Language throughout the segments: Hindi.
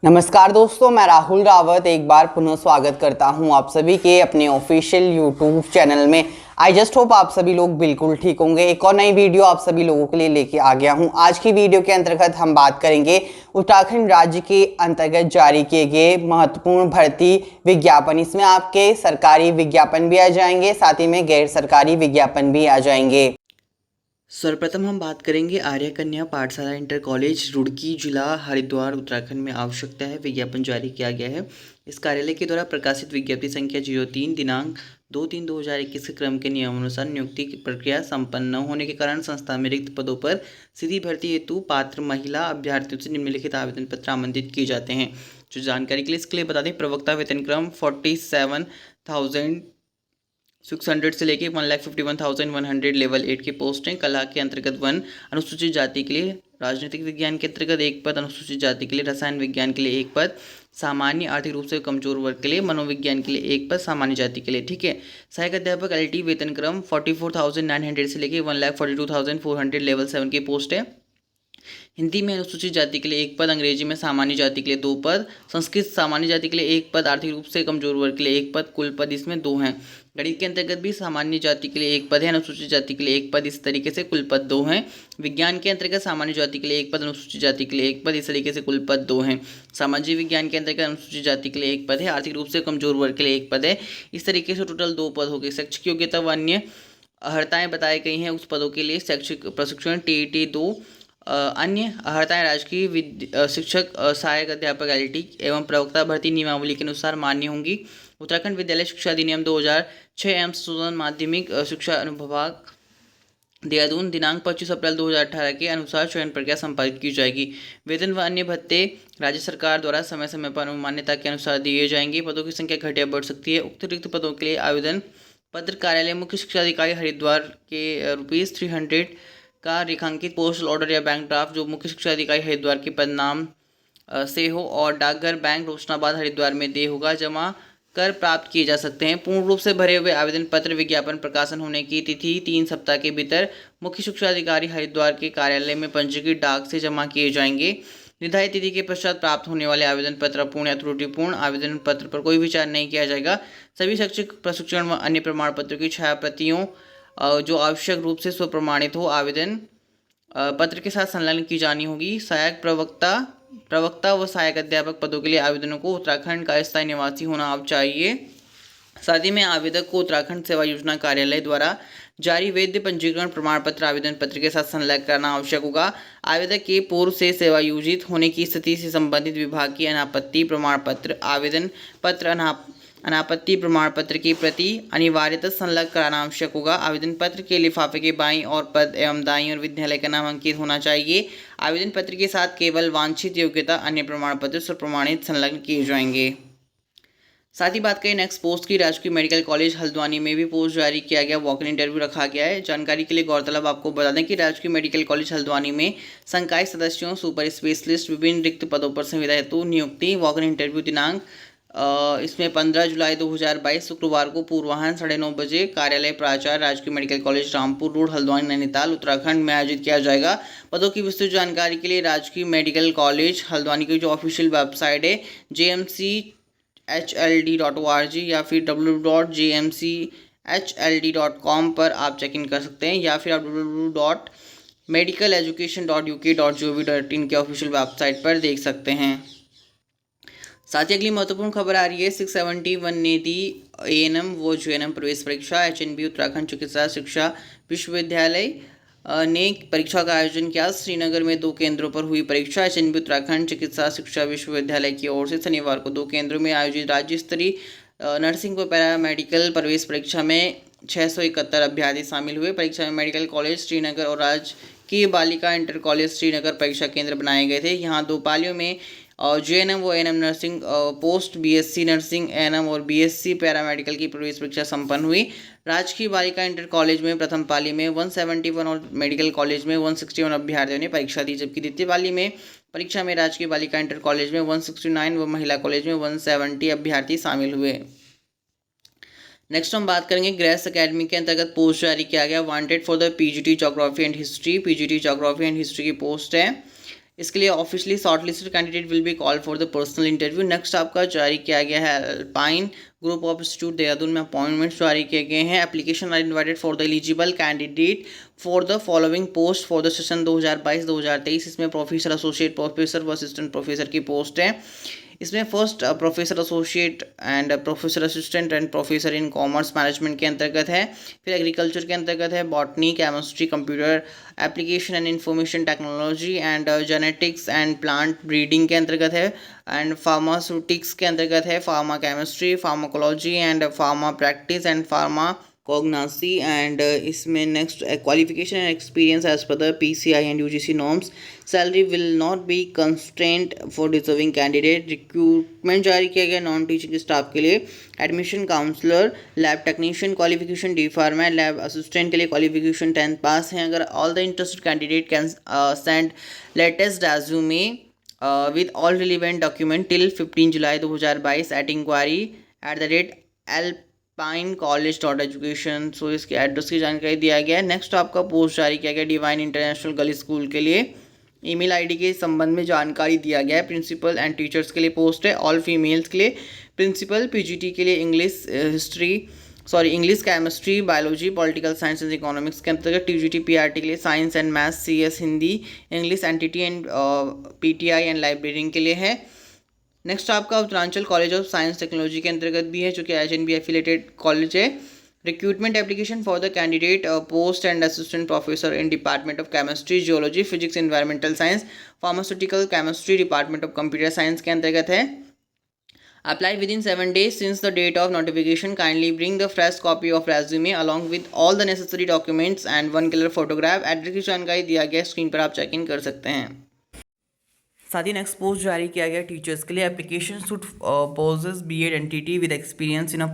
नमस्कार दोस्तों, मैं राहुल रावत एक बार पुनः स्वागत करता हूं आप सभी के अपने ऑफिशियल यूट्यूब चैनल में। आई जस्ट होप आप सभी लोग बिल्कुल ठीक होंगे। एक और नई वीडियो आप सभी लोगों के लिए लेके आ गया हूं। आज की वीडियो के अंतर्गत हम बात करेंगे उत्तराखंड राज्य के अंतर्गत जारी किए गए महत्वपूर्ण भर्ती विज्ञापन। इसमें आपके सरकारी विज्ञापन भी आ जाएंगे, साथ ही में गैर सरकारी विज्ञापन भी आ जाएंगे। सर्वप्रथम हम बात करेंगे आर्य कन्या पाठशाला इंटर कॉलेज रुड़की जिला हरिद्वार उत्तराखंड में आवश्यकता है विज्ञापन जारी किया गया है। इस कार्यालय के द्वारा प्रकाशित विज्ञप्ति संख्या 03 दिनांक 2/3/2021 के क्रम के नियमानुसार नियुक्ति की प्रक्रिया संपन्न न होने के कारण संस्था में रिक्त पदों पर सीधी भर्ती हेतु पात्र महिला अभ्यर्थियों से निम्नलिखित आवेदन पत्र आमंत्रित किए जाते हैं। जो जानकारी के लिए इसके लिए बता दें, प्रवक्ता वेतन क्रम 47,600 से लेके 1,51,100 लेवल 8 की पोस्टें। कला के अंतर्गत 1 अनुसूचित जाति के लिए, राजनीतिक विज्ञान के अंतर्गत 1 पद, अनुसूचित जाति के लिए रसायन विज्ञान के लिए 1 पद, सामान्य आर्थिक रूप से कमजोर वर्ग के लिए, मनोविज्ञान के लिए 1 पद, सामान्य जाति के लिए। ठीक है। सहायक अध्यापक LT वेतन क्रम 44,900 से लेके 1,42,400 लेवल 7 की पोस्ट है। हिंदी में अनुसूचित जाति के लिए 1 पद, अंग्रेजी में सामान्य जाति के लिए 2 पद, संस्कृत सामान्य जाति के लिए 1 पद, आर्थिक रूप से कमजोर वर्ग के लिए 1 पद, कुल पद इसमें 2 हैं। गणित के अंतर्गत भी सामान्य जाति के लिए 1 पद है, अनुसूचित जाति के लिए 1 पद, इस तरीके से कुल पद 2 हैं। विज्ञान के अंतर्गत सामान्य जाति के लिए 1 पद, अनुसूचित जाति के लिए 1 पद, इस तरीके से कुल पद 2 हैं। सामाजिक विज्ञान के अंतर्गत अनुसूचित जाति के लिए 1 पद है, आर्थिक रूप से कमजोर वर्ग के लिए 1 पद है, इस तरीके से टोटल 2 पद हो गए। शैक्षिक योग्यता व अन्य अर्हताएं बताई गई हैं उस पदों के लिए। शैक्षिक प्रशिक्षण TET 2, अन्य अर्हताएं राजकीय शिक्षक, सहायक अध्यापक LT एवं प्रवक्ता भर्ती नियमावली के अनुसार मान्य होंगी। उत्तराखंड विद्यालय शिक्षा अधिनियम 2006 एवं संशोधन माध्यमिक शिक्षा अनुभाग देहरादून दिनांक 25 अप्रैल 2018 के अनुसार चयन प्रक्रिया संपादित की जाएगी। वेतन व अन्य भत्ते राज्य सरकार द्वारा समय समय पर अनुमान्यता के अनुसार दिए जाएंगे। पदों की संख्या घट या बढ़ सकती है। उक्त रिक्त पदों के लिए आवेदन पत्र कार्यालय मुख्य शिक्षा अधिकारी हरिद्वार के ₹300 का रेखांकित पोस्टल ऑर्डर या बैंक ड्राफ्ट जो मुख्य शिक्षा अधिकारी हरिद्वार के पद नाम से हो और डाकघर बैंक रोशनाबाद हरिद्वार में दे होगा जमा कर प्राप्त किए जा सकते हैं। पूर्ण रूप से भरे हुए आवेदन पत्र विज्ञापन प्रकाशन होने की तिथि 3 सप्ताह के भीतर मुख्य शिक्षा अधिकारी हरिद्वार के कार्यालय में पंजीकृत डाक से जमा किए जाएंगे। निर्धारित तिथि के पश्चात प्राप्त होने वाले आवेदन पत्र अपूर्ण या त्रुटिपूर्ण आवेदन पत्र पर कोई विचार नहीं किया जाएगा। सभी शैक्षिक प्रशिक्षण व अन्य प्रमाण पत्रों की छायाप्रतियों जो आवश्यक रूप से स्वप्रमाणित हो आवेदन पत्र के साथ संलग्न की जानी होगी। सहायक प्रवक्ता व सहायक अध्यापक पदों के लिए आवेदनों को उत्तराखंड का स्थायी निवासी होना अब चाहिए। साथ ही में आवेदक को उत्तराखंड सेवा योजना कार्यालय द्वारा जारी वैध पंजीकरण प्रमाण पत्र आवेदन पत्र के साथ संलग्न करना आवश्यक होगा। आवेदक के पूर्व से सेवायोजित होने की स्थिति से संबंधित विभाग की अनापत्ति प्रमाण पत्र, आवेदन पत्र, अनापत्ति प्रमाण पत्र की प्रति अनिवार्यतः संलग्न कराना आवश्यक होगा। आवेदन पत्र के लिफाफे के बाईं और पद एवं दाईं और विद्यालय का नाम अंकित होना चाहिए। आवेदन पत्र के साथ केवल वांछित योग्यता अन्य प्रमाण पत्र स्वप्रमाणित संलग्न किए जाएंगे। साथ ही बात करें नेक्स्ट पोस्ट की, राजकीय मेडिकल कॉलेज हल्द्वानी में भी पोस्ट जारी किया गया, वॉक इन इंटरव्यू रखा गया है। जानकारी के लिए गौरतलब आपको बता दें कि राजकीय मेडिकल कॉलेज हल्द्वानी में संकाय सदस्यों, सुपर स्पेशलिस्ट, विभिन्न रिक्त पदों पर संविदा हेतु नियुक्ति, वॉक इन इंटरव्यू दिनांक इसमें 15 जुलाई 2022 शुक्रवार को पूर्वाह्न 9:30 बजे कार्यालय प्राचार्य राजकीय medical college Rampur road Haldwani Nainital Uttarakhand में आयोजित किया जाएगा। पदों की विस्तृत जानकारी के लिए राजकीय मेडिकल कॉलेज हल्द्वानी की जो ऑफिशियल वेबसाइट है jmchld.org या फिर www.jmchld.com पर आप चेक इन कर सकते हैं, या फिर आप www.medicaleducation.uk.gov.in के ऑफिशियल वेबसाइट पर देख सकते हैं। साथ ही अगली महत्वपूर्ण खबर आ रही है 671 ने दी ANM व JNM प्रवेश परीक्षा। HNB उत्तराखंड चिकित्सा शिक्षा विश्वविद्यालय ने परीक्षा का आयोजन किया। श्रीनगर में 2 केंद्रों पर हुई परीक्षा। HNB उत्तराखंड चिकित्सा शिक्षा विश्वविद्यालय की ओर से शनिवार को 2 केंद्रों में आयोजित राज्य स्तरीय नर्सिंग व पैरामेडिकल प्रवेश परीक्षा में 671 अभ्यर्थी शामिल हुए। परीक्षा में मेडिकल कॉलेज श्रीनगर और राजकीय बालिका इंटर कॉलेज श्रीनगर परीक्षा केंद्र बनाए गए थे। यहाँ 2 पालियों में JNM व ANM nursing post BSc nursing ANM और BSc पैरामेडिकल की प्रवेश परीक्षा संपन्न हुई। राजकीय बालिका इंटर कॉलेज में प्रथम पाली में 171 और मेडिकल कॉलेज में 161 अभ्यर्थियों ने परीक्षा दी, जबकि द्वितीय पाली में परीक्षा में राजकीय बालिका इंटर कॉलेज में 169 व महिला कॉलेज में 170 अभ्यर्थी शामिल हुए। नेक्स्ट हम बात करेंगे ग्रेस एकेडमी के अंतर्गत पोस्ट जारी किया गया, wanted for the PGT geography and history. PGT geography and history की पोस्ट है। इसके लिए officially shortlisted candidate will be call for the personal interview. Next आपका जारी किया गया है Alpine group of institute Dehradun में अपॉइंटमेंट्स जारी किए गए हैं। Application are invited for the eligible candidate for the following post for the session 2022-2023। इसमें प्रोफेसर, एसोसिएट प्रोफेसर व असिस्टेंट प्रोफेसर की पोस्ट है। इसमें first professor associate and professor assistant and professor in commerce management के अंतर्गत है। फिर एग्रीकल्चर के अंतर्गत है botany, chemistry, computer application and information technology and genetics and plant breeding के अंतर्गत है। एंड फार्मास्यूटिक्स के अंतर्गत है pharma chemistry, pharmacology and pharma practice and pharmacognosy. And इसमें next qualification and experience as per the PCI and UGC norms. Salary will not be constraint for deserving candidate. Recruitment जारी किया गया नॉन टीचिंग स्टाफ के लिए। Admission counsellor, lab technician qualification D pharma, lab assistant के लिए क्वालिफिकेशन 10th पास है। अगर all the interested candidate can send latest resume with all relevant document till 15 July 2022 at inquiry@alpinecollege.education। सो इसके एड्रेस की जानकारी दिया गया है। नेक्स्ट आपका पोस्ट जारी किया गया डिवाइन इंटरनेशनल गर्ल्स स्कूल के लिए। ईमेल आईडी के संबंध में जानकारी दिया गया है। प्रिंसिपल एंड टीचर्स के लिए पोस्ट है, ऑल फीमेल्स के लिए। प्रिंसिपल PGT के लिए English, chemistry, biology, political science and economics के अंतर्गत। TGT PRT के लिए science and maths, CS Hindi, English, NTT and PTI and librarian के लिए है। नेक्स्ट आपका Uttaranchal college of science technology के अंतर्गत भी है, जो कि IHNB एफिलेटेड कॉलेज है। Recruitment application for the candidate post and assistant professor in department of chemistry, geology, physics, environmental science, pharmaceutical chemistry, department of computer science के अंतर्गत है। Apply within 7 days since the date of notification. Kindly bring the fresh copy of resume along with all the necessary documents and one clear photograph. Address की जानकारी दिया गया, स्क्रीन पर आप चेक इन कर सकते हैं। साथ ही नेक्स्ट पोस्ट जारी किया गया टीचर्स के लिए। Application should possess BEd NTT with experience in a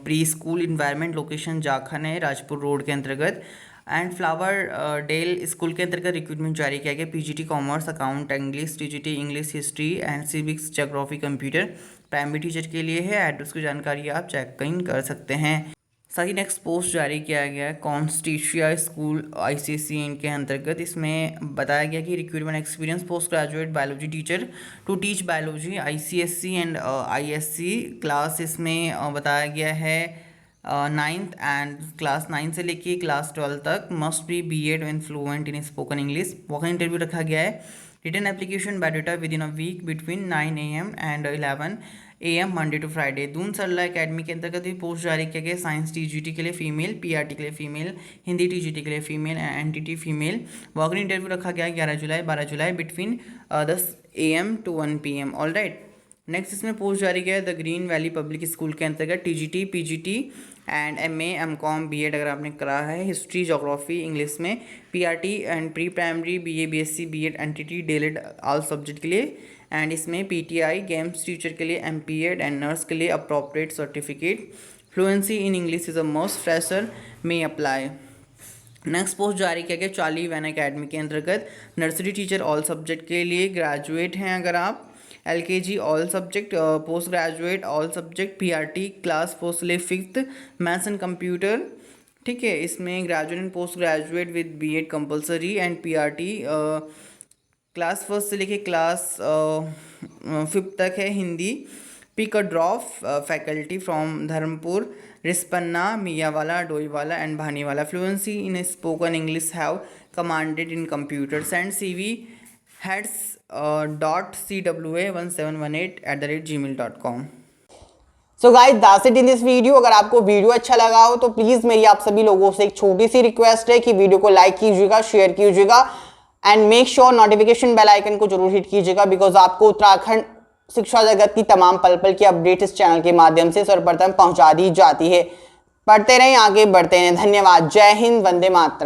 preschool environment, location Jakhan है, राजपुर रोड के अंतर्गत। एंड फ्लावर डेल स्कूल के अंतर्गत रिक्रूटमेंट जारी किया गया। PGT commerce, account, English, TGT English, history and civics, geography, computer primary teacher के लिए है। एड्रेस की जानकारी आप चेक इन कर सकते हैं। साथ ही नेक्स्ट पोस्ट जारी किया गया है कॉन्स्टिशिया स्कूल ICSE के अंतर्गत। इसमें बताया गया कि recruitment experience post graduate biology teacher to teach biology ICSE and ISC class. इसमें बताया गया है 9th एंड क्लास 9 से लेके क्लास 12 तक। Must be BEd and fluent in spoken English. Walk in interview रखा गया है। Written application biodata within a week between 9 AM and 11 AM Monday to Friday. Doon Sarla academy के अंतर्गत भी पोस्ट जारी किया गया। साइंस TGT के लिए फीमेल, PRT के लिए फीमेल, हिंदी TGT के लिए female, NTT female. Walk in interview रखा गया 11 जुलाई 12 जुलाई between 10 AM to 1 PM। All right. Next इसमें पोस्ट जारी किया है the green valley public school के अंतर्गत। TGT PGT and MA MCOM BEd अगर आपने करा है। हिस्ट्री, ज्योग्राफी, इंग्लिश में। PRT and pre primary BA BSc BEd NTT DELED all subject के लिए। एंड इसमें PTI गेम्स टीचर के लिए, MPEd एंड नर्स के लिए appropriate certificate. Fluency in English is a must, fresher में अप्लाई। नेक्स्ट पोस्ट जारी किया गया चार्ली वैन एकेडमी के अंतर्गत। नर्सरी टीचर ऑल सब्जेक्ट के लिए। ग्रेजुएट हैं अगर आप। LKG all subject, post graduate all subject. PRT class 4 से ले 5th, मैथ्स एंड कंप्यूटर। ठीक है, इसमें graduate and post graduate with BEd compulsory. And PRT class 1 से लेके क्लास 5th तक है। Hindi. Pick a drop faculty from Dharampur, Rispana, Miyawala, Doiwala and Bhaniwala. Fluency in spoken English have commanded in computer. Send CV heads.cwa1718@gmail.com। So guys that's it in this video. अगर आपको वीडियो अच्छा लगा हो तो प्लीज मेरी आप सभी लोगों से एक छोटी सी रिक्वेस्ट है कि वीडियो को लाइक कीजिएगा, शेयर कीजिएगा and make sure notification bell icon को जरूर हिट कीजिएगा, बिकॉज आपको उत्तराखंड शिक्षा जगत की तमाम पल पल की अपडेट इस चैनल के माध्यम से सर्वप्रथम पहुंचा दी जाती है। पढ़ते रहें, आगे बढ़ते रहें। धन्यवाद। जय हिंद, वंदे मातरम।